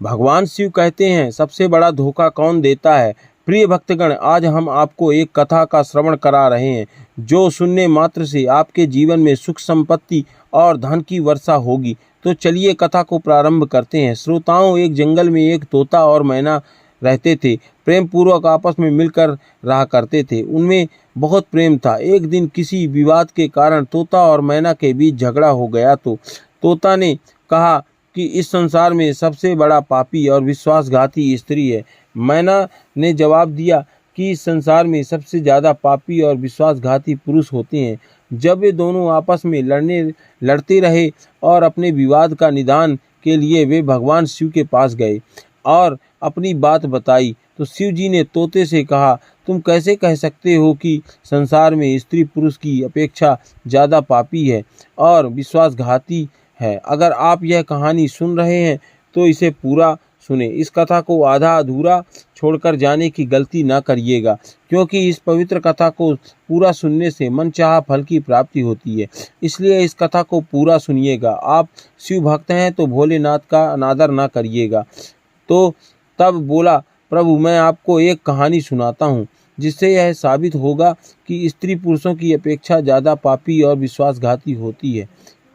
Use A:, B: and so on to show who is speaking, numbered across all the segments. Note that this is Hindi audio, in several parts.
A: भगवान शिव कहते हैं, सबसे बड़ा धोखा कौन देता है। प्रिय भक्तगण, आज हम आपको एक कथा का श्रवण करा रहे हैं जो सुनने मात्र से आपके जीवन में सुख संपत्ति और धन की वर्षा होगी। तो चलिए कथा को प्रारंभ करते हैं। श्रोताओं, एक जंगल में एक तोता और मैना रहते थे। प्रेम पूर्वक आपस में मिलकर रहा करते थे। उनमें बहुत प्रेम था। एक दिन किसी विवाद के कारण तोता और मैना के बीच झगड़ा हो गया। तो तोता ने कहा कि इस संसार में सबसे बड़ा पापी और विश्वासघाती स्त्री है। मैना ने जवाब दिया कि इस संसार में सबसे ज़्यादा पापी और विश्वासघाती पुरुष होते हैं। जब वे दोनों आपस में लड़ते रहे और अपने विवाद का निदान के लिए वे भगवान शिव के पास गए और अपनी बात बताई, तो शिव जी ने तोते से कहा, तुम कैसे कह सकते हो कि संसार में स्त्री पुरुष की अपेक्षा ज़्यादा पापी है और विश्वासघाती है। अगर आप यह कहानी सुन रहे हैं तो इसे पूरा सुने। इस कथा को आधा अधूरा छोड़कर जाने की गलती ना करिएगा, क्योंकि इस पवित्र कथा को पूरा सुनने से मनचाहा फल की प्राप्ति होती है। इसलिए इस कथा को पूरा सुनिएगा। आप शिव भक्त हैं तो भोलेनाथ का अनादर ना करिएगा। तो तब बोला, प्रभु, मैं आपको एक कहानी सुनाता हूँ जिससे यह साबित होगा कि स्त्री पुरुषों की अपेक्षा ज़्यादा पापी और विश्वासघाती होती है।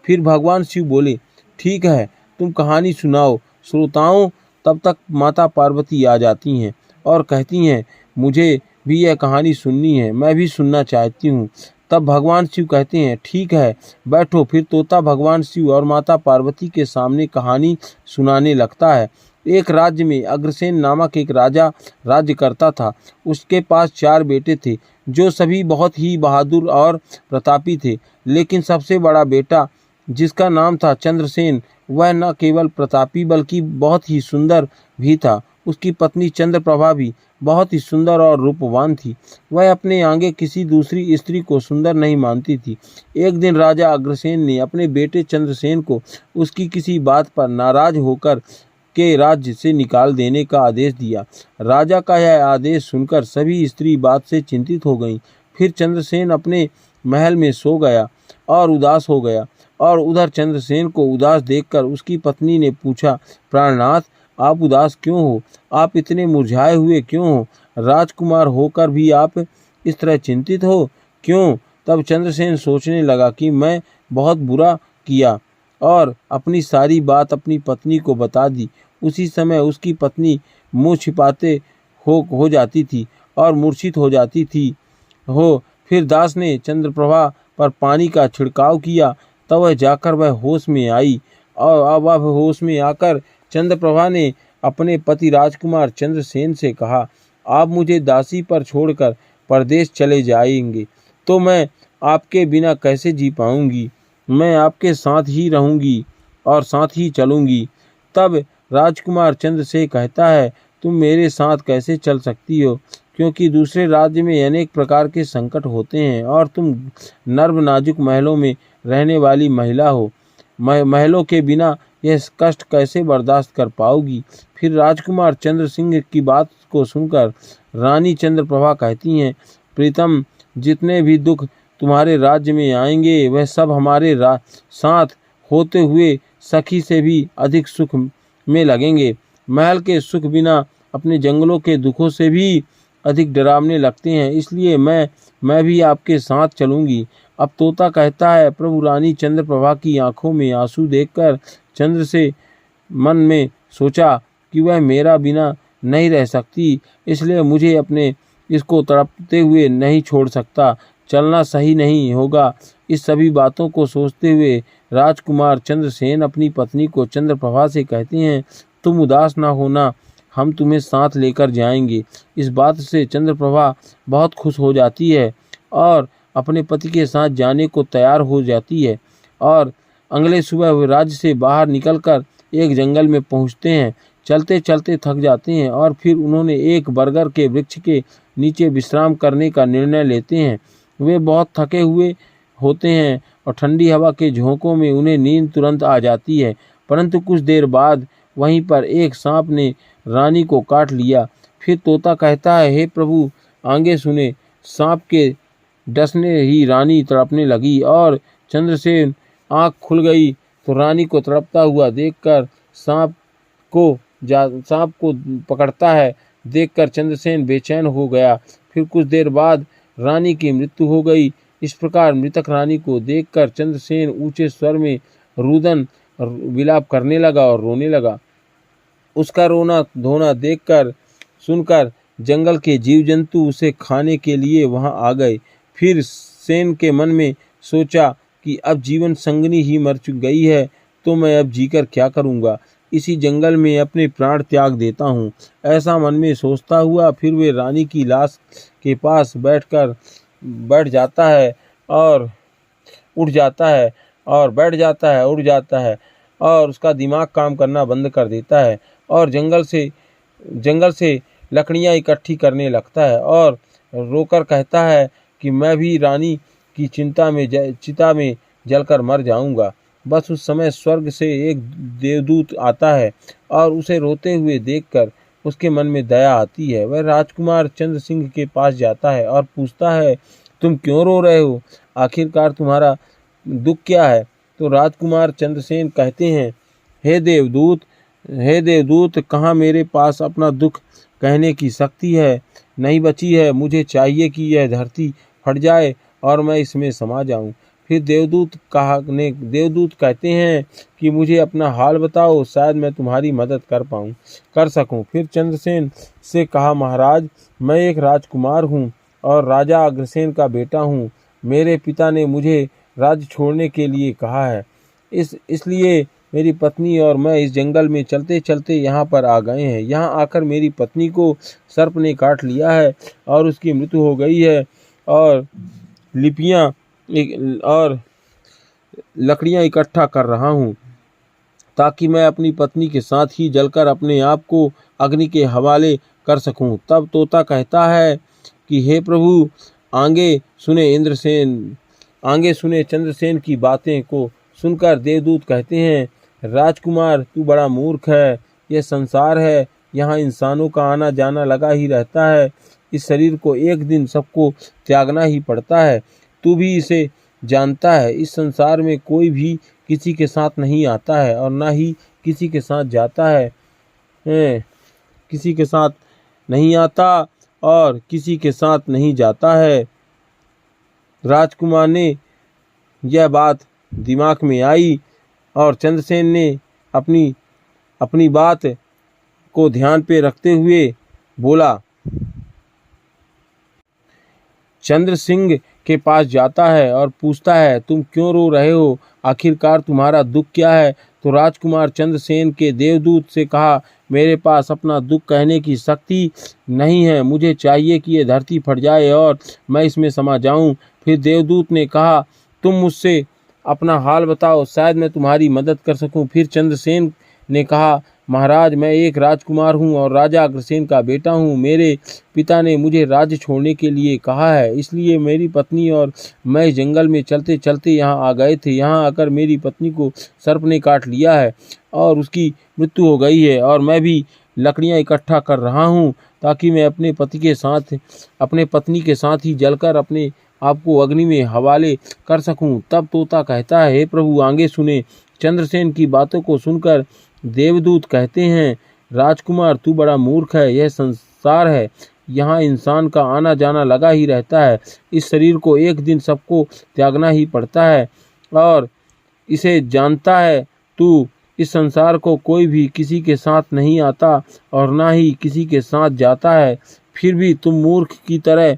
A: फिर भगवान शिव बोले, ठीक है, तुम कहानी सुनाओ। श्रोताओं, तब तक माता पार्वती आ जाती हैं और कहती हैं, मुझे भी यह कहानी सुननी है, मैं भी सुनना चाहती हूँ। तब भगवान शिव कहते हैं, ठीक है, बैठो। फिर तोता भगवान शिव और माता पार्वती के सामने कहानी सुनाने लगता है। एक राज्य में अग्रसेन नामक एक राजा राज्य करता था। उसके पास 4 बेटे थे जो सभी बहुत ही बहादुर और प्रतापी थे। लेकिन सबसे बड़ा बेटा, जिसका नाम था चंद्रसेन, वह न केवल प्रतापी बल्कि बहुत ही सुंदर भी था। उसकी पत्नी चंद्रप्रभा भी बहुत ही सुंदर और रूपवान थी। वह अपने आगे किसी दूसरी स्त्री को सुंदर नहीं मानती थी। एक दिन राजा अग्रसेन ने अपने बेटे चंद्रसेन को उसकी किसी बात पर नाराज होकर के राज्य से निकाल देने का आदेश दिया। राजा का यह आदेश सुनकर सभी स्त्री बात से चिंतित हो गईं। फिर चंद्रसेन अपने महल में सो गया और उदास हो गया। और उधर चंद्रसेन को उदास देखकर उसकी पत्नी ने पूछा, प्राणनाथ, आप उदास क्यों हो? आप इतने मुरझाए हुए क्यों हो? राजकुमार होकर भी आप इस तरह चिंतित हो क्यों? तब चंद्रसेन सोचने लगा कि मैं बहुत बुरा किया और अपनी सारी बात अपनी पत्नी को बता दी। उसी समय उसकी पत्नी मुँह छिपाते हो जाती थी और मूर्छित हो जाती थी। फिर दास ने चंद्रप्रभा पर पानी का छिड़काव किया, तब वह जाकर वह होश में आई। और अब वह होश में आकर चंद्रप्रभा ने अपने पति राजकुमार चंद्रसेन से कहा, आप मुझे दासी पर छोड़कर परदेश चले जाएंगे तो मैं आपके बिना कैसे जी पाऊंगी? मैं आपके साथ ही रहूंगी और साथ ही चलूंगी। तब राजकुमार चंद्र से कहता है, तुम मेरे साथ कैसे चल सकती हो, क्योंकि दूसरे राज्य में अनेक प्रकार के संकट होते हैं और तुम नर्म नाजुक महलों में रहने वाली महिला हो। महलों के बिना यह कष्ट कैसे बर्दाश्त कर पाओगी? फिर राजकुमार चंद्र सिंह की बात को सुनकर रानी चंद्रप्रभा कहती हैं, प्रीतम, जितने भी दुख तुम्हारे राज्य में आएंगे वह सब हमारे साथ होते हुए सखी से भी अधिक सुख में लगेंगे। महल के सुख बिना अपने जंगलों के दुखों से भी अधिक डरावने लगते हैं, इसलिए मैं भी आपके साथ चलूंगी। अब तोता कहता है, प्रभु, रानी चंद्रप्रभा की आंखों में आंसू देखकर चंद्र से मन में सोचा कि वह मेरा बिना नहीं रह सकती, इसलिए मुझे अपने इसको तड़पते हुए नहीं छोड़ सकता, चलना सही नहीं होगा। इस सभी बातों को सोचते हुए राजकुमार चंद्रसेन अपनी पत्नी को चंद्रप्रभा से कहते हैं, तुम उदास ना होना, हम तुम्हें साथ लेकर जाएंगे। इस बात से चंद्रप्रभा बहुत खुश हो जाती है और अपने पति के साथ जाने को तैयार हो जाती है। और अगले सुबह वे राज्य से बाहर निकलकर एक जंगल में पहुंचते हैं। चलते चलते थक जाते हैं और फिर उन्होंने एक बरगद के वृक्ष के नीचे विश्राम करने का निर्णय लेते हैं। वे बहुत थके हुए होते हैं और ठंडी हवा के झोंकों में उन्हें नींद तुरंत आ जाती है। परंतु कुछ देर बाद वहीं पर एक सांप ने रानी को काट लिया। फिर तोता कहता है, हे प्रभु, आगे सुने। सांप के डसने ही रानी तड़पने लगी और चंद्रसेन आँख खुल गई तो रानी को तड़पता हुआ देखकर सांप को सांप को पकड़ता है देखकर चंद्रसेन बेचैन हो गया। फिर कुछ देर बाद रानी की मृत्यु हो गई। इस प्रकार मृतक रानी को देखकर चंद्रसेन ऊंचे स्वर में रुदन विलाप करने लगा और रोने लगा। उसका रोना धोना देखकर सुनकर जंगल के जीव जंतु उसे खाने के लिए वहां आ गए। फिर सेन के मन में सोचा कि अब जीवन संगनी ही मर गई है तो मैं अब जीकर क्या करूंगा, इसी जंगल में अपने प्राण त्याग देता हूँ। ऐसा मन में सोचता हुआ फिर वे रानी की लाश के पास बैठ जाता है और उठ जाता है और बैठ जाता है, उठ जाता है और उसका दिमाग काम करना बंद कर देता है और जंगल से लकड़ियाँ इकट्ठी करने लगता है और रोकर कहता है कि मैं भी रानी की चिता में जलकर मर जाऊंगा। बस उस समय स्वर्ग से एक देवदूत आता है और उसे रोते हुए देखकर उसके मन में दया आती है। वह राजकुमार चंद्र सिंह के पास जाता है और पूछता है, तुम क्यों रो रहे हो? आखिरकार तुम्हारा दुख क्या है? तो राजकुमार चंद्रसेन कहते हैं, हे देवदूत, कहाँ मेरे पास अपना दुख कहने की शक्ति है नहीं बची है। मुझे चाहिए कि यह धरती फट जाए और मैं इसमें समा जाऊं। फिर देवदूत कहते हैं कि मुझे अपना हाल बताओ, शायद मैं तुम्हारी मदद कर सकूं। फिर चंद्रसेन से कहा, महाराज, मैं एक राजकुमार हूं और राजा अग्रसेन का बेटा हूं। मेरे पिता ने मुझे राज्य छोड़ने के लिए कहा है, इसलिए मेरी पत्नी और मैं इस जंगल में चलते चलते यहाँ पर आ गए हैं। यहाँ आकर मेरी पत्नी को सर्प ने काट लिया है और उसकी मृत्यु हो गई है और लकड़ियाँ इकट्ठा कर रहा हूँ ताकि मैं अपनी पत्नी के साथ ही जलकर अपने आप को अग्नि के हवाले कर सकूं। तब तोता कहता है कि हे प्रभु, आगे सुने चंद्रसेन की बातें को सुनकर देवदूत कहते हैं, राजकुमार, तू बड़ा मूर्ख है। यह संसार है, यहाँ इंसानों का आना जाना लगा ही रहता है। इस शरीर को एक दिन सबको त्यागना ही पड़ता है। तू भी इसे जानता है। इस संसार में कोई भी किसी के साथ नहीं आता है और ना ही किसी के साथ जाता है। किसी के साथ नहीं आता और किसी के साथ नहीं जाता है। राजकुमार ने यह बात दिमाग में आई और चंद्रसेन ने अपनी बात को ध्यान पे रखते हुए बोला। चंद्र सिंह के पास जाता है और पूछता है, तुम क्यों रो रहे हो? आखिरकार तुम्हारा दुख क्या है? तो राजकुमार चंद्रसेन के देवदूत से कहा, मेरे पास अपना दुख कहने की शक्ति नहीं है। मुझे चाहिए कि यह धरती फट जाए और मैं इसमें समा जाऊं। फिर देवदूत ने कहा, तुम मुझसे अपना हाल बताओ, शायद मैं तुम्हारी मदद कर सकूं। फिर चंद्रसेन ने कहा, महाराज, मैं एक राजकुमार हूं और राजा अग्रसेन का बेटा हूं। मेरे पिता ने मुझे राज्य छोड़ने के लिए कहा है, इसलिए मेरी पत्नी और मैं जंगल में चलते चलते यहाँ आ गए थे। यहाँ आकर मेरी पत्नी को सर्प ने काट लिया है और उसकी मृत्यु हो गई है और मैं भी लकड़ियाँ इकट्ठा कर रहा हूँ ताकि मैं अपने पत्नी के साथ ही जलकर अपने आपको अग्नि में हवाले कर सकूं। तब तोता कहता है, हे प्रभु, आगे सुने। चंद्रसेन की बातों को सुनकर देवदूत कहते हैं, राजकुमार, तू बड़ा मूर्ख है। यह संसार है, यहाँ इंसान का आना जाना लगा ही रहता है। इस शरीर को एक दिन सबको त्यागना ही पड़ता है और इसे जानता है तू। इस संसार को कोई भी किसी के साथ नहीं आता और ना ही किसी के साथ जाता है। फिर भी तुम मूर्ख की तरह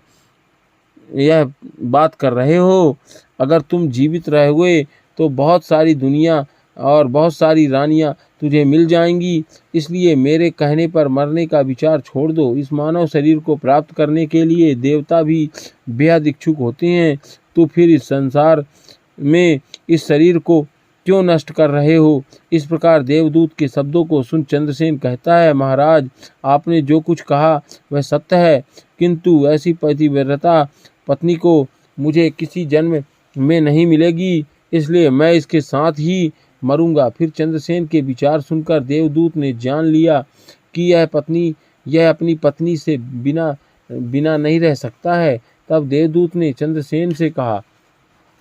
A: यह बात कर रहे हो। अगर तुम जीवित रहोगे तो बहुत सारी दुनिया और बहुत सारी रानियां तुझे मिल जाएंगी। इसलिए मेरे कहने पर मरने का विचार छोड़ दो। इस मानव शरीर को प्राप्त करने के लिए देवता भी बेहद इच्छुक होते हैं। तो फिर इस संसार में इस शरीर को क्यों नष्ट कर रहे हो? इस प्रकार देवदूत के शब्दों को सुन चंद्रसेन कहता है, महाराज, आपने जो कुछ कहा वह सत्य है, किंतु ऐसी पतिव्रता पत्नी को मुझे किसी जन्म में नहीं मिलेगी, इसलिए मैं इसके साथ ही मरूंगा। फिर चंद्रसेन के विचार सुनकर देवदूत ने जान लिया कि यह अपनी पत्नी से बिना नहीं रह सकता है। तब देवदूत ने चंद्रसेन से कहा,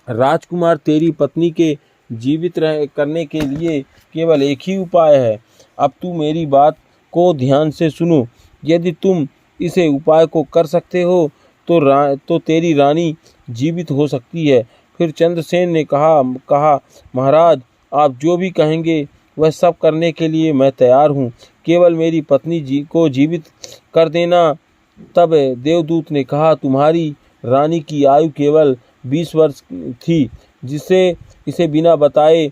A: राजकुमार, तेरी पत्नी के जीवित करने के लिए केवल एक ही उपाय है। अब तू मेरी बात को ध्यान से सुनो। यदि तुम इसे उपाय को कर सकते हो तो तेरी रानी जीवित हो सकती है। फिर चंद्रसेन ने कहा महाराज, आप जो भी कहेंगे वह सब करने के लिए मैं तैयार हूँ, केवल मेरी पत्नी को जीवित कर देना। तब देवदूत ने कहा, तुम्हारी रानी की आयु केवल 20 वर्ष थी, जिससे इसे बिना बताए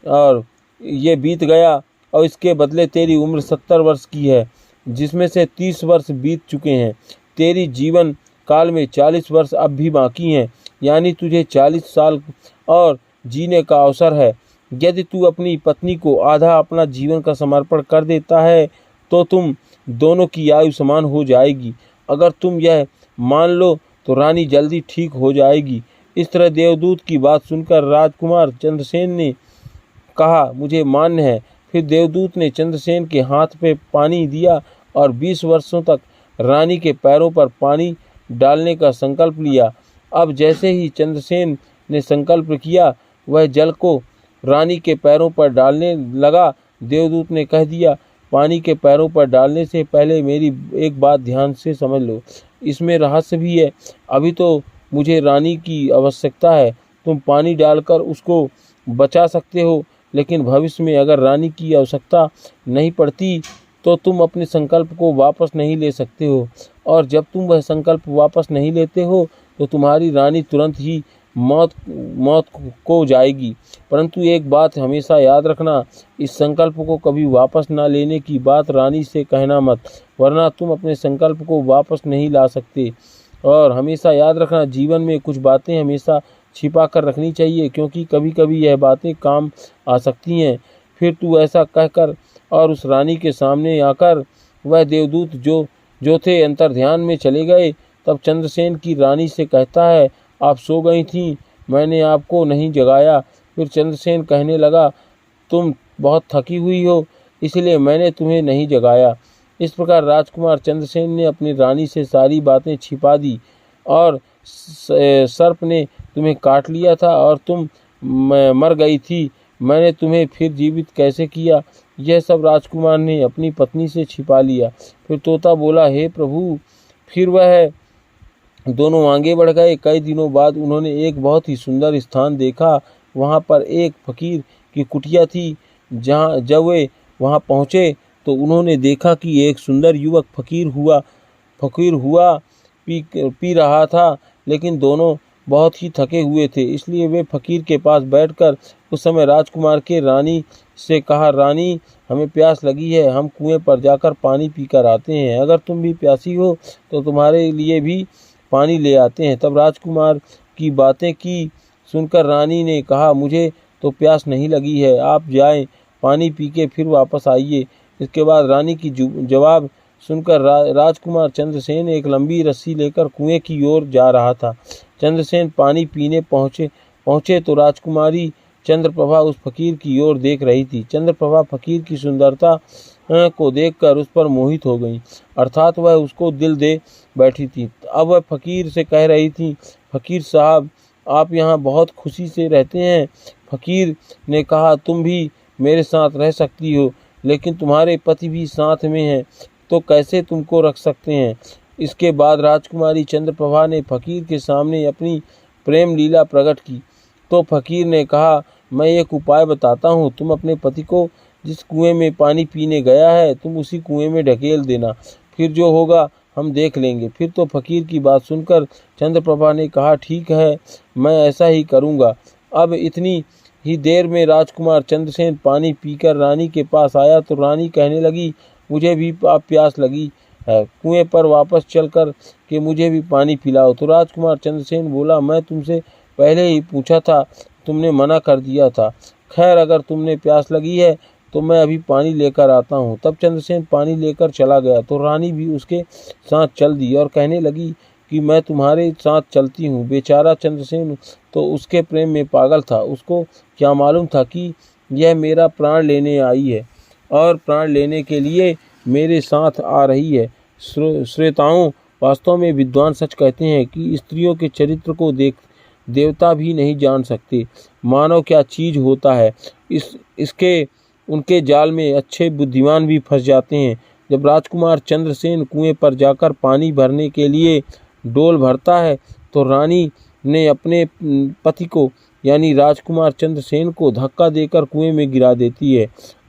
A: और ये बीत गया, और इसके बदले तेरी उम्र 70 वर्ष की है, जिसमें से 30 वर्ष बीत चुके हैं। तेरी जीवन काल में 40 वर्ष अब भी बाकी हैं, यानी तुझे 40 साल और जीने का अवसर है। यदि तू अपनी पत्नी को आधा अपना जीवन का समर्पण कर देता है तो तुम दोनों की आयु समान हो जाएगी। अगर तुम यह मान लो तो रानी जल्दी ठीक हो जाएगी। इस तरह देवदूत की बात सुनकर राजकुमार चंद्रसेन ने कहा, मुझे मान्य है। फिर देवदूत ने चंद्रसेन के हाथ पे पानी दिया और 20 वर्षों तक रानी के पैरों पर पानी डालने का संकल्प लिया। अब जैसे ही चंद्रसेन ने संकल्प किया, वह जल को रानी के पैरों पर डालने लगा। देवदूत ने कह दिया, पानी के पैरों पर डालने से पहले मेरी एक बात ध्यान से समझ लो, इसमें रहस्य भी है। अभी तो मुझे रानी की आवश्यकता है, तुम पानी डालकर उसको बचा सकते हो, लेकिन भविष्य में अगर रानी की आवश्यकता नहीं पड़ती तो तुम अपने संकल्प को वापस नहीं ले सकते हो, और जब तुम वह संकल्प वापस नहीं लेते हो तो तुम्हारी रानी तुरंत ही मौत को जाएगी। परंतु एक बात हमेशा याद रखना, इस संकल्प को कभी वापस ना लेने की बात रानी से कहना मत, वरना तुम अपने संकल्प को वापस नहीं ला सकते। और हमेशा याद रखना, जीवन में कुछ बातें हमेशा छिपा कर रखनी चाहिए, क्योंकि कभी कभी यह बातें काम आ सकती हैं। फिर तू ऐसा कहकर और उस रानी के सामने आकर वह देवदूत जो थे अंतर ध्यान में चले गए। तब चंद्रसेन की रानी से कहता है, आप सो गई थीं, मैंने आपको नहीं जगाया। फिर चंद्रसेन कहने लगा, तुम बहुत थकी हुई हो, इसलिए मैंने तुम्हें नहीं जगाया। इस प्रकार राजकुमार चंद्रसेन ने अपनी रानी से सारी बातें छिपा दी, और सर्प ने तुम्हें काट लिया था और तुम मर गई थी, मैंने तुम्हें फिर जीवित कैसे किया, यह सब राजकुमार ने अपनी पत्नी से छिपा लिया। फिर तोता बोला, हे प्रभु। फिर वह दोनों आगे बढ़ गए। कई दिनों बाद उन्होंने एक बहुत ही सुंदर स्थान देखा। वहाँ पर एक फकीर की कुटिया थी। जब वे वहाँ पहुँचे तो उन्होंने देखा कि एक सुंदर युवक फकीर हुआ पी रहा था, लेकिन दोनों बहुत ही थके हुए थे, इसलिए वे फकीर के पास बैठकर उस समय राजकुमार के रानी से कहा, रानी, हमें प्यास लगी है, हम कुएं पर जाकर पानी पीकर आते हैं, अगर तुम भी प्यासी हो तो तुम्हारे लिए भी पानी ले आते हैं। तब राजकुमार की बातें की सुनकर रानी ने कहा, मुझे तो प्यास नहीं लगी है, आप जाएं, पानी पी के फिर वापस आइए। इसके बाद रानी की जवाब सुनकर राजकुमार चंद्रसेन एक लंबी रस्सी लेकर कुएं की ओर जा रहा था। चंद्रसेन पानी पीने पहुँचे तो राजकुमारी चंद्रप्रभा उस फकीर की ओर देख रही थी। चंद्रप्रभा फकीर की सुंदरता को देखकर उस पर मोहित हो गई, अर्थात वह उसको दिल दे बैठी थी। अब वह फकीर से कह रही थी, फकीर साहब, आप यहाँ बहुत खुशी से रहते हैं। फकीर ने कहा, तुम भी मेरे साथ रह सकती हो, लेकिन तुम्हारे पति भी साथ में हैं, तो कैसे तुमको रख सकते हैं। इसके बाद राजकुमारी चंद्रप्रभा ने फकीर के सामने अपनी प्रेम लीला प्रकट की। तो फकीर ने कहा, मैं एक उपाय बताता हूँ, तुम अपने पति को जिस कुएं में पानी पीने गया है, तुम उसी कुएं में ढकेल देना, फिर जो होगा हम देख लेंगे। फिर तो फकीर की बात सुनकर चंद्रप्रभा ने कहा, ठीक है, मैं ऐसा ही करूँगा। अब इतनी ही देर में राजकुमार चंद्रसेन पानी पीकर रानी के पास आया तो रानी कहने लगी, मुझे भी प्यास लगी है, कुएं पर वापस चलकर कि मुझे भी पानी पिलाओ। तो राजकुमार चंद्रसेन बोला, मैं तुमसे पहले ही पूछा था, तुमने मना कर दिया था। खैर, अगर तुमने प्यास लगी है तो मैं अभी पानी लेकर आता हूँ। तब चंद्रसेन पानी लेकर चला गया तो रानी भी उसके साथ चल दी और कहने लगी कि मैं तुम्हारे साथ चलती हूँ। बेचारा चंद्रसेन तो उसके प्रेम में पागल था, उसको क्या मालूम था कि यह मेरा प्राण लेने आई है और प्राण लेने के लिए मेरे साथ आ रही है। श्रोताओं, वास्तव में विद्वान सच कहते हैं कि स्त्रियों के चरित्र को देख देवता भी नहीं जान सकते मानव क्या चीज होता है। इसके उनके जाल में अच्छे बुद्धिमान भी फंस जाते हैं। जब राजकुमार चंद्रसेन कुएं पर जाकर पानी भरने के लिए डोल भरता है तो रानी ने अपने पति को यानी राजकुमार चंद्रसेन को धक्का देकर कुएं में गिरा देती है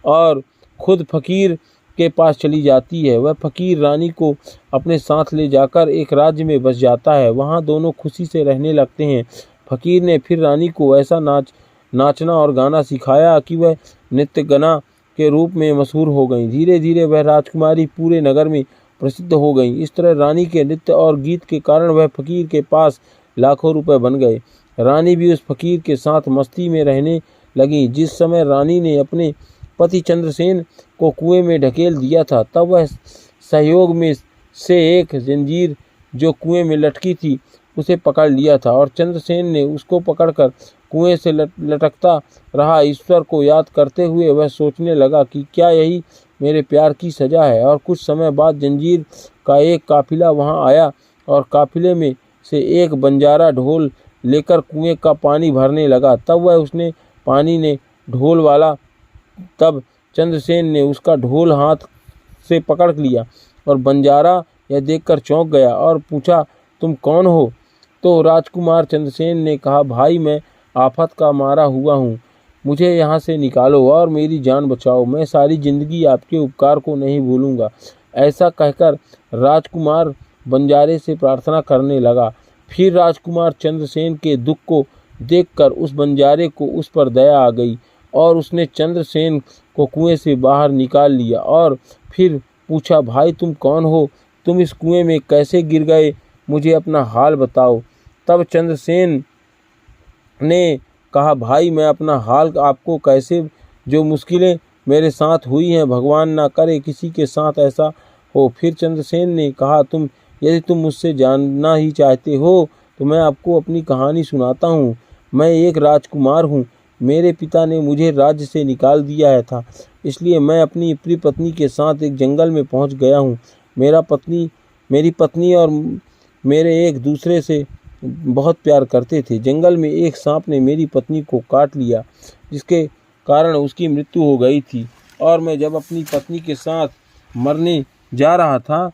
A: और खुद फकीर के पास चली जाती है। वह फकीर रानी को अपने साथ ले जाकर एक राज्य में बस जाता है। वहाँ दोनों खुशी से रहने लगते हैं। फकीर ने फिर रानी को ऐसा नाचना और गाना सिखाया कि वह नृत्यगना के रूप में मशहूर हो गई। धीरे धीरे वह राजकुमारी पूरे नगर में प्रसिद्ध हो गई। इस तरह रानी के नृत्य और गीत के कारण वह फकीर के पास लाखों रुपए बन गए। रानी भी उस फकीर के साथ मस्ती में रहने लगी। जिस समय रानी ने अपने पति चंद्रसेन को कुएं में ढकेल दिया था तब वह सहयोग में से एक जंजीर जो कुएं में लटकी थी उसे पकड़ लिया था और चंद्रसेन ने उसको पकड़कर कुएं से लटकता रहा। ईश्वर को याद करते हुए वह सोचने लगा कि क्या यही मेरे प्यार की सजा है। और कुछ समय बाद जंजीर का एक काफिला वहां आया और काफिले में से एक बंजारा ढोल लेकर कुएं का पानी भरने लगा। तब वह उसने पानी ने ढोल वाला तब चंद्रसेन ने उसका ढोल हाथ से पकड़ लिया और बंजारा यह देखकर चौंक गया और पूछा, तुम कौन हो? तो राजकुमार चंद्रसेन ने कहा, भाई मैं आफत का मारा हुआ हूँ, मुझे यहाँ से निकालो और मेरी जान बचाओ। मैं सारी जिंदगी आपके उपकार को नहीं भूलूंगा। ऐसा कहकर राजकुमार बंजारे से प्रार्थना करने लगा। फिर राजकुमार चंद्रसेन के दुख को देखकर उस बंजारे को उस पर दया आ गई और उसने चंद्रसेन को कुएं से बाहर निकाल लिया और फिर पूछा, भाई तुम कौन हो? तुम इस कुएं में कैसे गिर गए? मुझे अपना हाल बताओ। तब चंद्रसेन ने कहा, भाई मैं अपना हाल आपको कैसे, जो मुश्किलें मेरे साथ हुई हैं भगवान ना करे किसी के साथ ऐसा हो। फिर चंद्रसेन ने कहा, यदि तुम मुझसे जानना ही चाहते हो तो मैं आपको अपनी कहानी सुनाता हूँ। मैं एक राजकुमार हूँ। मेरे पिता ने मुझे राज्य से निकाल दिया था, इसलिए मैं अपनी प्रिय पत्नी के साथ एक जंगल में पहुँच गया हूँ। मेरी पत्नी और मेरे एक दूसरे से बहुत प्यार करते थे। जंगल में एक सांप ने मेरी पत्नी को काट लिया, जिसके कारण उसकी मृत्यु हो गई थी। और मैं जब अपनी पत्नी के साथ मरने जा रहा था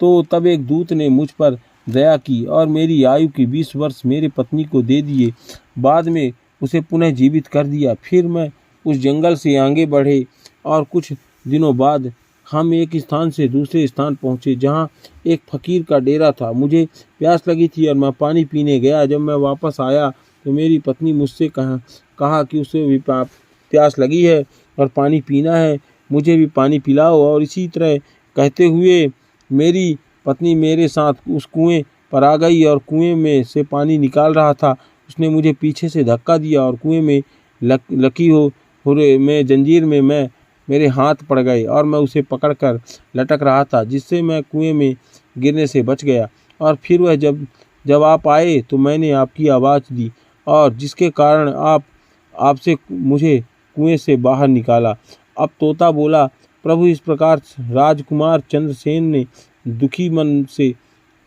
A: तो तब एक दूत ने मुझ पर दया की और मेरी आयु के 20 वर्ष मेरी पत्नी को दे दिए। बाद में उसे पुनः जीवित कर दिया। फिर मैं उस जंगल से आगे बढ़े और कुछ दिनों बाद हम एक स्थान से दूसरे स्थान पहुँचे जहाँ एक फकीर का डेरा था। मुझे प्यास लगी थी और मैं पानी पीने गया। जब मैं वापस आया तो मेरी पत्नी मुझसे कहा कि उसे भी प्यास लगी है और पानी पीना है, मुझे भी पानी पिलाओ। और इसी तरह कहते हुए मेरी पत्नी मेरे साथ उस कुएं पर आ गई और कुएं में से पानी निकाल रहा था। उसने मुझे पीछे से धक्का दिया और कुएं में में जंजीर में मेरे हाथ पड़ गए और मैं उसे पकड़कर लटक रहा था, जिससे मैं कुएं में गिरने से बच गया। और फिर वह जब आप आए तो मैंने आपकी आवाज़ दी और जिसके कारण आपसे मुझे कुएं से बाहर निकाला। अब तोता बोला, प्रभु इस प्रकार राजकुमार चंद्रसेन ने दुखी मन से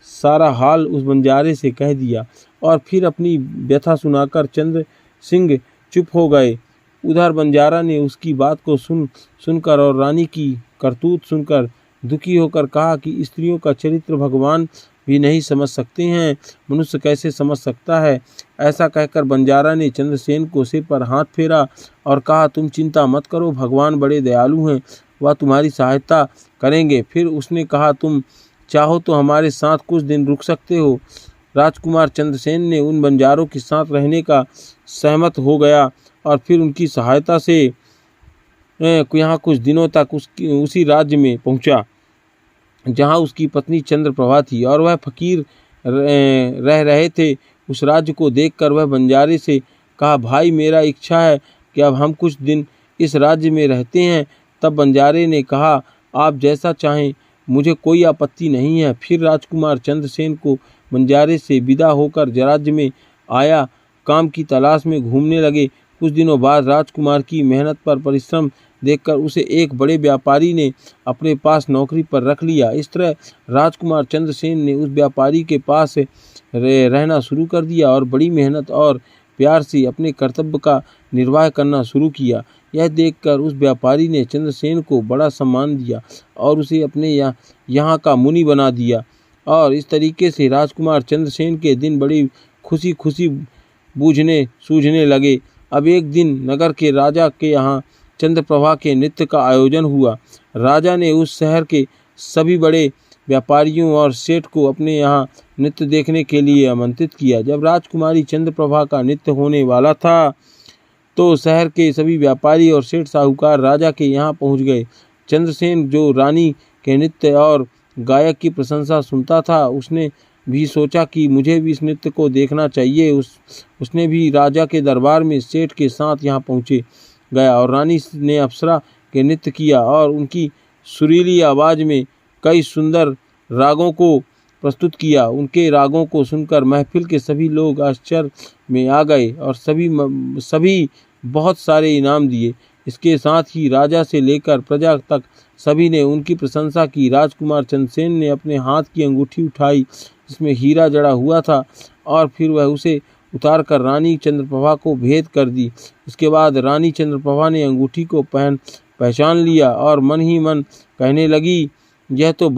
A: सारा हाल उस बंजारे से कह दिया और फिर अपनी व्यथा सुनाकर चंद्र सिंह चुप हो गए। उधर बंजारा ने उसकी बात को सुनकर और रानी की करतूत सुनकर दुखी होकर कहा कि स्त्रियों का चरित्र भगवान भी नहीं समझ सकते हैं, मनुष्य कैसे समझ सकता है। ऐसा कहकर बंजारा ने चंद्रसेन को सिर पर हाथ फेरा और कहा, तुम चिंता मत करो, भगवान बड़े दयालु हैं, वह तुम्हारी सहायता करेंगे। फिर उसने कहा, तुम चाहो तो हमारे साथ कुछ दिन रुक सकते हो। राजकुमार चंद्रसेन ने उन बंजारों के साथ रहने का सहमत हो गया और फिर उनकी सहायता से यहाँ कुछ दिनों तक उसी राज्य में पहुँचा जहाँ उसकी पत्नी चंद्रप्रभा थी और वह फकीर रह रहे थे। उस राज्य को देखकर वह बंजारे से कहा, भाई मेरा इच्छा है कि अब हम कुछ दिन इस राज्य में रहते हैं। तब बंजारे ने कहा, आप जैसा चाहें, मुझे कोई आपत्ति नहीं है। फिर राजकुमार चंद्रसेन को बंजारे से विदा होकर राज्य में आया काम की तलाश में घूमने लगे। कुछ दिनों बाद राजकुमार की मेहनत पर परिश्रम देखकर उसे एक बड़े व्यापारी ने अपने पास नौकरी पर रख लिया। इस तरह राजकुमार चंद्रसेन ने उस व्यापारी के पास रहना शुरू कर दिया और बड़ी मेहनत और प्यार से अपने कर्तव्य का निर्वाह करना शुरू किया। यह देखकर उस व्यापारी ने चंद्रसेन को बड़ा सम्मान दिया और उसे अपने यहाँ का मुनि बना दिया। और इस तरीके से राजकुमार चंद्रसेन के दिन बड़ी खुशी खुशी बूझने सूझने लगे। अब एक दिन नगर के राजा के यहाँ चंद्रप्रभा के नृत्य का आयोजन हुआ। राजा ने उस शहर के सभी बड़े व्यापारियों और सेठ को अपने यहाँ नृत्य देखने के लिए आमंत्रित किया। जब राजकुमारी चंद्रप्रभा का नृत्य होने वाला था तो शहर के सभी व्यापारी और सेठ साहूकार राजा के यहाँ पहुँच गए। चंद्रसेन जो रानी के नृत्य और गायक की प्रशंसा सुनता था, उसने भी सोचा कि मुझे भी इस नृत्य को देखना चाहिए। उसने भी राजा के दरबार में सेठ के साथ यहाँ पहुँचे गया और रानी ने अप्सरा के नृत्य किया और उनकी सुरीली आवाज़ में कई सुंदर रागों को प्रस्तुत किया। उनके रागों को सुनकर महफिल के सभी लोग आश्चर्य में आ गए और सभी बहुत सारे इनाम दिए। इसके साथ ही राजा से लेकर प्रजा तक सभी ने उनकी प्रशंसा की। राजकुमार चंद्रसेन ने अपने हाथ की अंगूठी उठाई जिसमें हीरा जड़ा हुआ था और फिर वह उसे उतार कर रानी चंद्रप्रभा को भेंट कर दी। इसके बाद रानी चंद्रप्रभा ने अंगूठी को पहचान लिया और मन ही मन कहने लगी, यह तो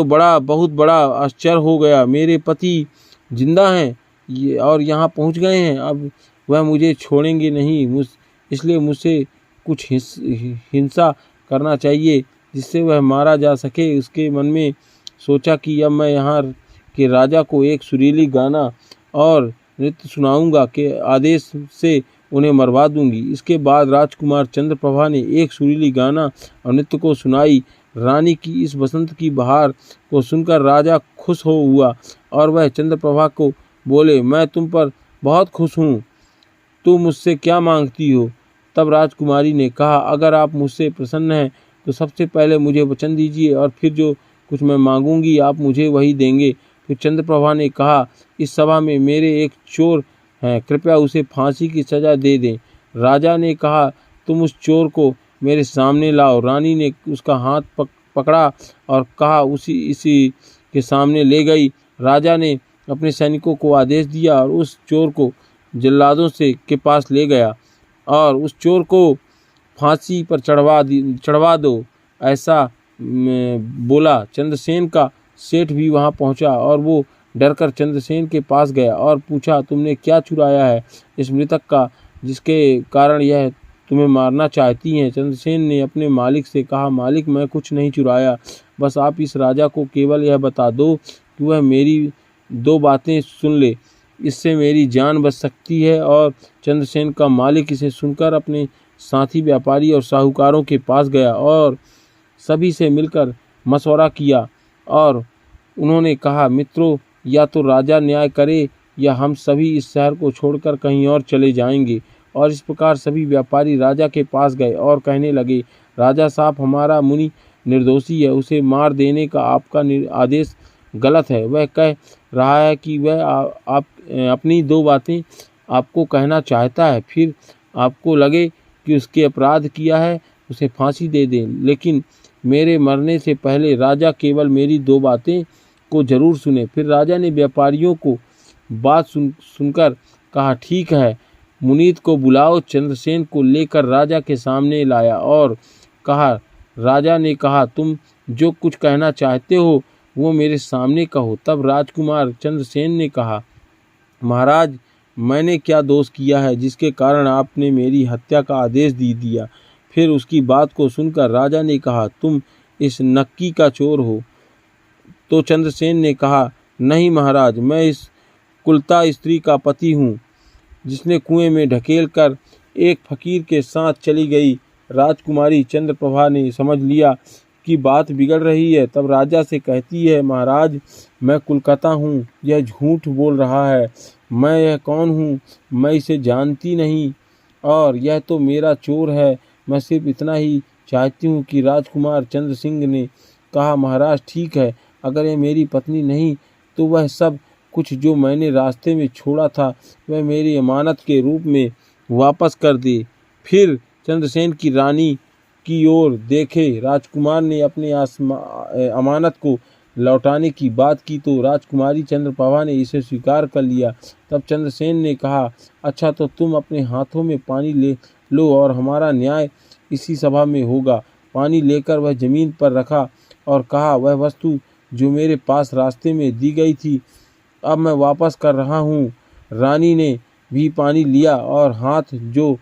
A: बहुत बड़ा आश्चर्य हो गया। मेरे पति जिंदा हैं और यहाँ पहुँच गए हैं। अब वह मुझे छोड़ेंगे नहीं, इसलिए मुझसे कुछ हिंसा करना चाहिए जिससे वह मारा जा सके। उसके मन में सोचा कि अब मैं यहाँ के राजा को एक सुरीली गाना और नृत्य सुनाऊंगा के आदेश से उन्हें मरवा दूंगी। इसके बाद राजकुमार चंद्रप्रभा ने एक सुरीली गाना और नृत्य को सुनाई। रानी की इस बसंत की बहार को सुनकर राजा खुश हुआ और वह चंद्रप्रभा को बोले, मैं तुम पर बहुत खुश हूँ, तुम मुझसे क्या मांगती हो? तब राजकुमारी ने कहा, अगर आप मुझसे प्रसन्न हैं तो सबसे पहले मुझे वचन दीजिए और फिर जो कुछ मैं मांगूंगी आप मुझे वही देंगे। फिर चंद्रप्रभा ने कहा, इस सभा में मेरे एक चोर हैं, कृपया उसे फांसी की सज़ा दे दें। राजा ने कहा, तुम उस चोर को मेरे सामने लाओ। रानी ने उसका हाथ पकड़ा और कहा इसी के सामने ले गई। राजा ने अपने सैनिकों को आदेश दिया और उस चोर को जल्लादों के पास ले गया और उस चोर को फांसी पर चढ़वा दो, ऐसा बोला। चंद्रसेन का सेठ भी वहां पहुंचा और वो डरकर चंद्रसेन के पास गया और पूछा, तुमने क्या चुराया है इस मृतक का जिसके कारण यह तुम्हें मारना चाहती हैं? चंद्रसेन ने अपने मालिक से कहा, मालिक मैं कुछ नहीं चुराया, बस आप इस राजा को केवल यह बता दो कि वह मेरी दो बातें सुन ले, इससे मेरी जान बच सकती है। और चंद्रसेन का मालिक इसे सुनकर अपने साथी व्यापारी और साहूकारों के पास गया और सभी से मिलकर मशवरा किया और उन्होंने कहा, मित्रों, या तो राजा न्याय करे या हम सभी इस शहर को छोड़कर कहीं और चले जाएंगे। और इस प्रकार सभी व्यापारी राजा के पास गए और कहने लगे, राजा साहब, हमारा मुनि निर्दोषी है, उसे मार देने का आपका आदेश गलत है। वह कह रहा है कि वह आप अपनी दो बातें आपको कहना चाहता है, फिर आपको लगे कि उसके अपराध किया है उसे फांसी दे दें, लेकिन मेरे मरने से पहले राजा केवल मेरी दो बातें को जरूर सुने। फिर राजा ने व्यापारियों को बात सुनकर कहा, ठीक है, मुनीत को बुलाओ। चंद्रसेन को लेकर राजा के सामने लाया और कहा, राजा ने कहा, तुम जो कुछ कहना चाहते हो वो मेरे सामने कहो। तब राजकुमार चंद्रसेन ने कहा, महाराज, मैंने क्या दोष किया है जिसके कारण आपने मेरी हत्या का आदेश दे दिया? फिर उसकी बात को सुनकर राजा ने कहा, तुम इस नक्की का चोर हो। तो चंद्रसेन ने कहा, नहीं महाराज, मैं इस कुलता स्त्री का पति हूँ जिसने कुएं में ढकेल कर एक फकीर के साथ चली गई। राजकुमारी चंद्रप्रभा ने समझ लिया कि बात बिगड़ रही है, तब राजा से कहती है, महाराज, मैं कुलकता हूँ, यह झूठ बोल रहा है। मैं यह कौन हूँ? मैं इसे जानती नहीं और यह तो मेरा चोर है। मैं सिर्फ इतना ही चाहती हूँ कि राजकुमार चंद्र सिंह ने कहा, महाराज ठीक है, अगर यह मेरी पत्नी नहीं तो वह सब कुछ जो मैंने रास्ते में छोड़ा था वह मेरी अमानत के रूप में वापस कर दे। फिर चंद्रसेन की रानी की ओर देखे। राजकुमार ने अपने अमानत को लौटाने की बात की तो राजकुमारी चंद्रप्रभा ने इसे स्वीकार कर लिया। तब चंद्रसेन ने कहा, अच्छा तो तुम अपने हाथों में पानी ले लो और हमारा न्याय इसी सभा में होगा। पानी लेकर वह जमीन पर रखा और कहा, वह वस्तु जो मेरे पास रास्ते में दी गई थी अब मैं वापस कर रहा हूँ। रानी ने भी पानी लिया और हाथ जो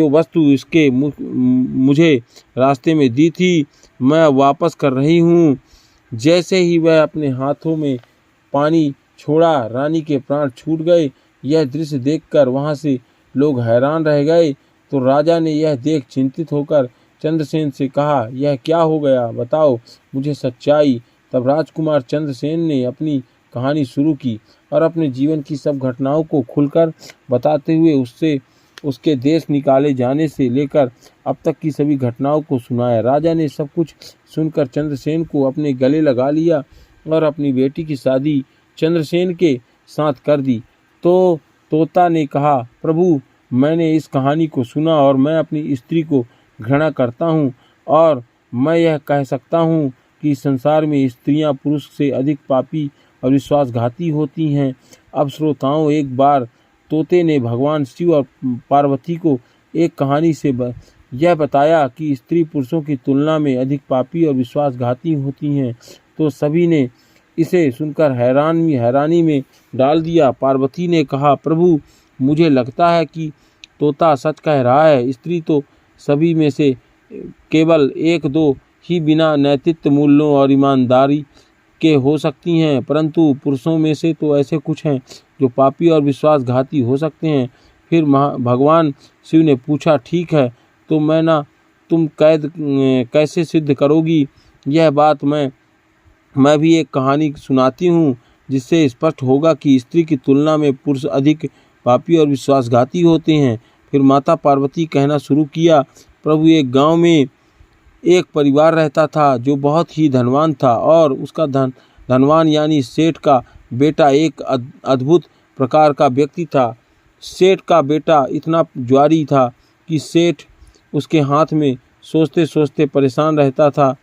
A: वस्तु इसके मुझे रास्ते में दी थी मैं वापस कर रही हूँ। जैसे ही वह अपने हाथों में पानी छोड़ा, रानी के प्राण छूट गए। यह दृश्य देखकर वहाँ से लोग हैरान रह गए। तो राजा ने यह देख चिंतित होकर चंद्रसेन से कहा, यह क्या हो गया, बताओ मुझे सच्चाई। तब राजकुमार चंद्रसेन ने अपनी कहानी शुरू की और अपने जीवन की सब घटनाओं को खुलकर बताते हुए उसके देश निकाले जाने से लेकर अब तक की सभी घटनाओं को सुनाया। राजा ने सब कुछ सुनकर चंद्रसेन को अपने गले लगा लिया और अपनी बेटी की शादी चंद्रसेन के साथ कर दी। तो तोता ने कहा, प्रभु मैंने इस कहानी को सुना और मैं अपनी स्त्री को घृणा करता हूँ और मैं यह कह सकता हूँ कि संसार में स्त्रियां पुरुष से अधिक पापी और विश्वासघाती होती हैं। अब श्रोताओं, एक बार तोते ने भगवान शिव और पार्वती को एक कहानी से यह बताया कि स्त्री पुरुषों की तुलना में अधिक पापी और विश्वासघाती होती हैं। तो सभी ने इसे सुनकर हैरानी में डाल दिया। पार्वती ने कहा, प्रभु मुझे लगता है कि तोता सच कह रहा है। स्त्री तो सभी में से केवल एक दो ही बिना नैतिक मूल्यों और ईमानदारी के हो सकती हैं, परंतु पुरुषों में से तो ऐसे कुछ हैं जो पापी और विश्वासघाती हो सकते हैं। फिर भगवान शिव ने पूछा, ठीक है तो तुम कैसे सिद्ध करोगी? यह बात मैं भी एक कहानी सुनाती हूँ जिससे स्पष्ट होगा कि स्त्री की तुलना में पुरुष अधिक पापी और विश्वासघाती होते हैं। फिर माता पार्वती कहना शुरू किया, प्रभु एक गांव में एक परिवार रहता था जो बहुत ही धनवान था और उसका धनवान यानी सेठ का बेटा एक अद्भुत प्रकार का व्यक्ति था। सेठ का बेटा इतना जुआरी था कि सेठ उसके हाथ में सोचते सोचते परेशान रहता था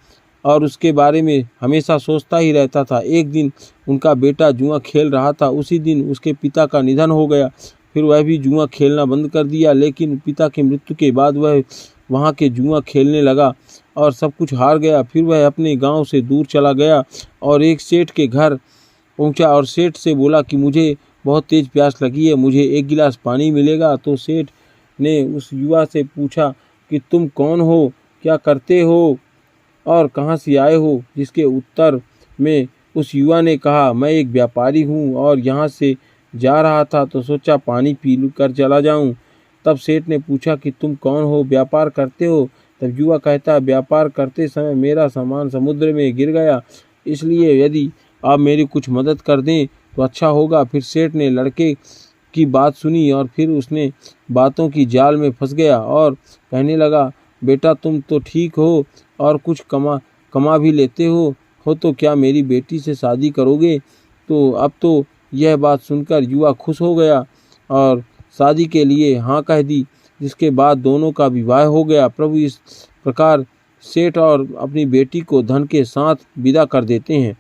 A: और उसके बारे में हमेशा सोचता ही रहता था। एक दिन उनका बेटा जुआ खेल रहा था। उसी दिन उसके पिता का निधन हो गया। फिर वह भी जुआ खेलना बंद कर दिया, लेकिन पिता की मृत्यु के बाद वह वहाँ के जुआ खेलने लगा और सब कुछ हार गया। फिर वह अपने गांव से दूर चला गया और एक सेठ के घर पहुंचा और सेठ से बोला कि मुझे बहुत तेज़ प्यास लगी है, मुझे एक गिलास पानी मिलेगा? तो सेठ ने उस युवा से पूछा कि तुम कौन हो, क्या करते हो और कहाँ से आए हो? जिसके उत्तर में उस युवा ने कहा, मैं एक व्यापारी हूँ और यहाँ से जा रहा था तो सोचा पानी पी कर चला जाऊँ। तब सेठ ने पूछा कि तुम कौन हो, व्यापार करते हो? तब युवा कहता, व्यापार करते समय मेरा सामान समुद्र में गिर गया, इसलिए यदि आप मेरी कुछ मदद कर दें तो अच्छा होगा। फिर सेठ ने लड़के की बात सुनी और फिर उसने बातों की जाल में फंस गया और कहने लगा, बेटा तुम तो ठीक हो और कुछ कमा भी लेते हो तो क्या मेरी बेटी से शादी करोगे? तो अब तो यह बात सुनकर युवा खुश हो गया और शादी के लिए हाँ कह दी, जिसके बाद दोनों का विवाह हो गया। प्रभु इस प्रकार सेठ और अपनी बेटी को धन के साथ विदा कर देते हैं।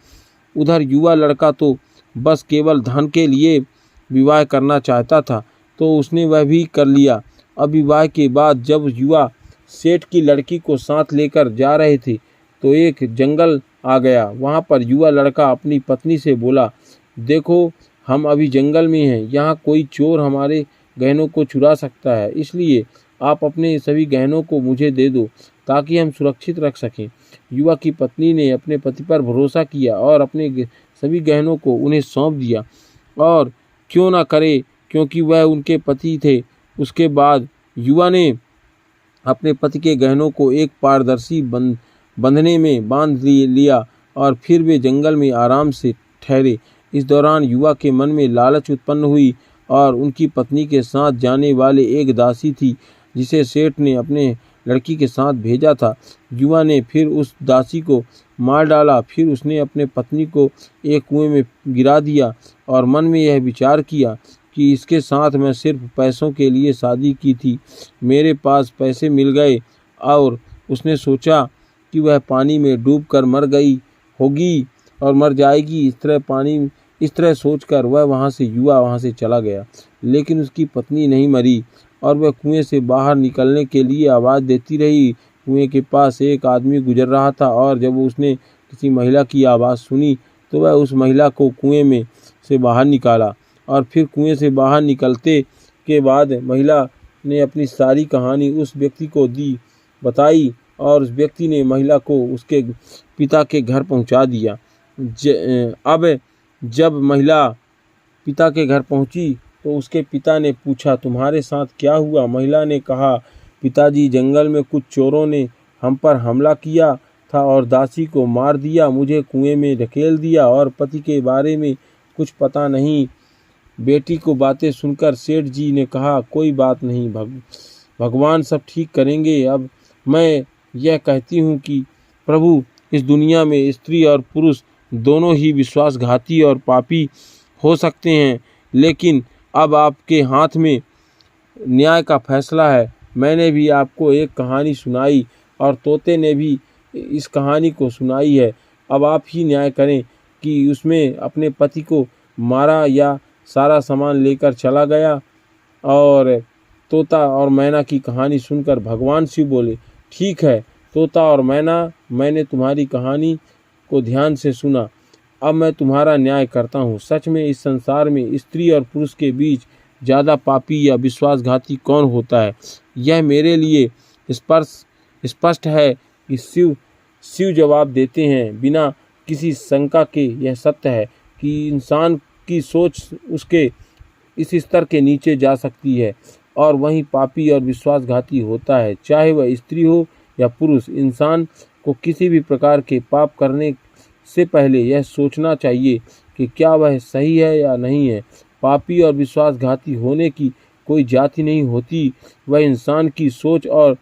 A: उधर युवा लड़का तो बस केवल धन के लिए विवाह करना चाहता था, तो उसने वह भी कर लिया। अब विवाह के बाद जब युवा सेठ की लड़की को साथ लेकर जा रहे थे तो एक जंगल आ गया। वहाँ पर युवा लड़का अपनी पत्नी से बोला, देखो हम अभी जंगल में हैं, यहाँ कोई चोर हमारे गहनों को चुरा सकता है, इसलिए आप अपने सभी गहनों को मुझे दे दो ताकि हम सुरक्षित रख सकें। युवा की पत्नी ने अपने पति पर भरोसा किया और अपने सभी गहनों को उन्हें सौंप दिया, और क्यों ना करे क्योंकि वह उनके पति थे। उसके बाद युवा ने अपने पति के गहनों को एक पारदर्शी बंधने में बांध लिया और फिर वे जंगल में आराम से ठहरे। इस दौरान युवा के मन में लालच उत्पन्न हुई और उनकी पत्नी के साथ जाने वाले एक दासी थी जिसे सेठ ने अपने लड़की के साथ भेजा था। युवा ने फिर उस दासी को मार डाला। फिर उसने अपने पत्नी को एक कुएं में गिरा दिया और मन में यह विचार किया कि इसके साथ मैं सिर्फ पैसों के लिए शादी की थी, मेरे पास पैसे मिल गए और उसने सोचा कि वह पानी में डूबकर मर गई होगी और मर जाएगी। इस तरह सोचकर युवा वहाँ से चला गया, लेकिन उसकी पत्नी नहीं मरी और वह कुएं से बाहर निकलने के लिए आवाज़ देती रही। कुएं के पास एक आदमी गुजर रहा था और जब उसने किसी महिला की आवाज़ सुनी तो वह उस महिला को कुएं में से बाहर निकाला। और फिर कुएं से बाहर निकलते के बाद महिला ने अपनी सारी कहानी उस व्यक्ति को बताई और उस व्यक्ति ने महिला को उसके पिता के घर पहुंचा दिया। अब जब महिला पिता के घर पहुंची तो उसके पिता ने पूछा, तुम्हारे साथ क्या हुआ? महिला ने कहा, पिताजी, जंगल में कुछ चोरों ने हम पर हमला किया था और दासी को मार दिया, मुझे कुएं में ढकेल दिया और पति के बारे में कुछ पता नहीं। बेटी को बातें सुनकर सेठ जी ने कहा, कोई बात नहीं, भगवान सब ठीक करेंगे। अब मैं यह कहती हूँ कि प्रभु, इस दुनिया में स्त्री और पुरुष दोनों ही विश्वासघाती और पापी हो सकते हैं, लेकिन अब आपके हाथ में न्याय का फैसला है। मैंने भी आपको एक कहानी सुनाई और तोते ने भी इस कहानी को सुनाई है। अब आप ही न्याय करें कि उसमें अपने पति को मारा या सारा सामान लेकर चला गया। और तोता और मैना की कहानी सुनकर भगवान शिव बोले, ठीक है तोता और मैना, मैंने तुम्हारी कहानी को ध्यान से सुना, अब मैं तुम्हारा न्याय करता हूँ। सच में इस संसार में स्त्री और पुरुष के बीच ज़्यादा पापी या विश्वासघाती कौन होता है? यह मेरे लिए स्पष्ट है कि शिव जवाब देते हैं बिना किसी शंका के। यह सत्य है कि इंसान की सोच उसके इस स्तर के नीचे जा सकती है और वहीं पापी और विश्वासघाती होता है, चाहे वह स्त्री हो या पुरुष। इंसान को किसी भी प्रकार के पाप करने से पहले यह सोचना चाहिए कि क्या वह सही है या नहीं है। पापी और विश्वासघाती होने की कोई जाति नहीं होती, वह इंसान की सोच और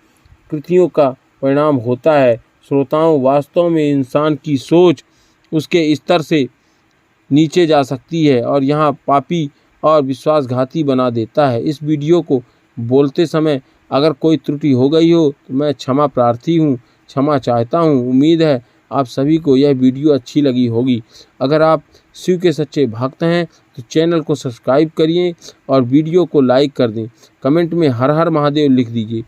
A: कृतियों का परिणाम होता है। श्रोताओं, वास्तव में इंसान की सोच उसके स्तर से नीचे जा सकती है और यहाँ पापी और विश्वासघाती बना देता है। इस वीडियो को बोलते समय अगर कोई त्रुटि हो गई हो तो मैं क्षमा प्रार्थी हूँ, क्षमा चाहता हूँ। उम्मीद है आप सभी को यह वीडियो अच्छी लगी होगी। अगर आप शिव के सच्चे भक्त हैं तो चैनल को सब्सक्राइब करिए और वीडियो को लाइक कर दें। कमेंट में हर हर महादेव लिख दीजिए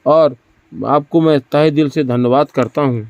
A: और आपको मैं तहे दिल से धन्यवाद करता हूँ।